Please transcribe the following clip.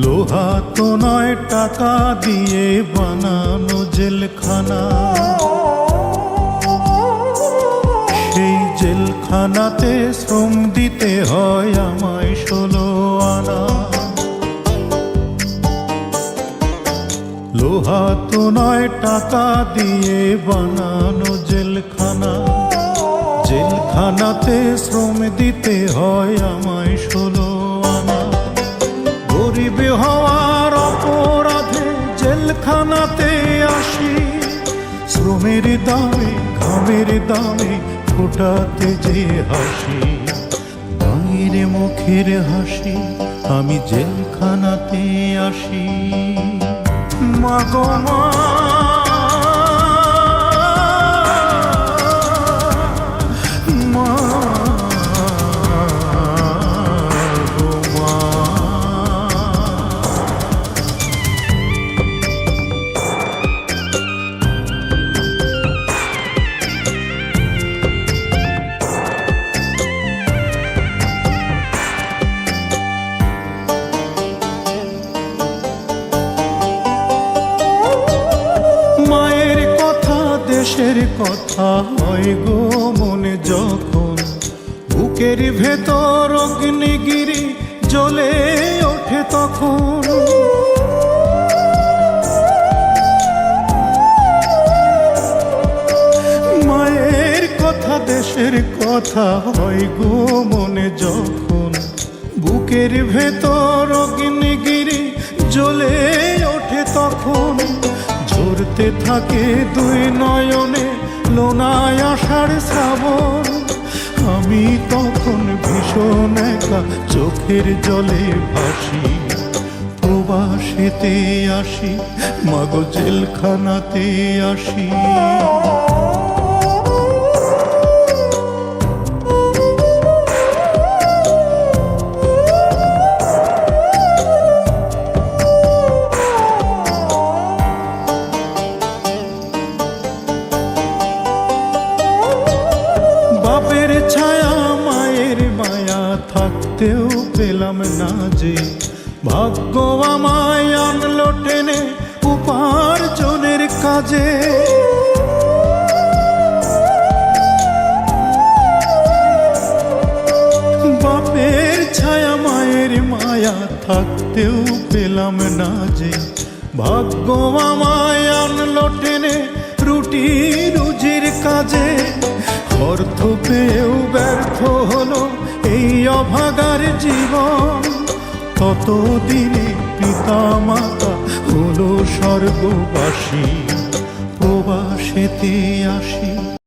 লোহা তো নয় টাকা দিয়ে বানানো জেলখানা, সেই জেলখানাতে শ্রম দিতে হয় আমায় 16 আনা। লোহা তো নয় টাকা দিয়ে বানানো জেলখানা, জেলখানাতে শ্রম দিতে হয় আমায় 16 আনা। গরিব হওয়ার অপরাধে জেলখানাতে আসি, শ্রমের দামে ঘামের দামে ফোটাতে যে হাসি, বাইরে মুখের হাসি আমি জেলখানাতে আসি। মা গো মা, দেশের কথা হয় গো মনে যখন, বুকের ভেতর অগ্নিগিরি জ্বলে ওঠে তখন। মায়ের কথা দেশের কথা হয় গো মনে যখন, বুকের ভেতর অগ্নিগিরি জ্বলে ওঠে তখন। ঝরতে থাকে দুই নয়নে লোনায় আষাঢ় শ্রাবণ, আমি তখন ভীষণ একা চোখের জলে ভাসি। প্রবাসেতে আসি মাগো জেলখানাতে আসি। বাপের ছায়া মায়ের মায়া থাকতেও পেলাম না যে, ভাগ্য আমায় আনলো টেনে উপার্জনের কাজে। বাপের ছায়া মায়ের মায়া থাকতেও পেলাম না যে, ভাগ্য আমায় আনলো টেনে রুটি রুজির কাজে। অর্থ পেয়েও ব্যর্থ হলো এই অভাগার জীবন, ততদিনে পিতা মাতা হলো স্বর্গবাসী। প্রবাসেতে আসি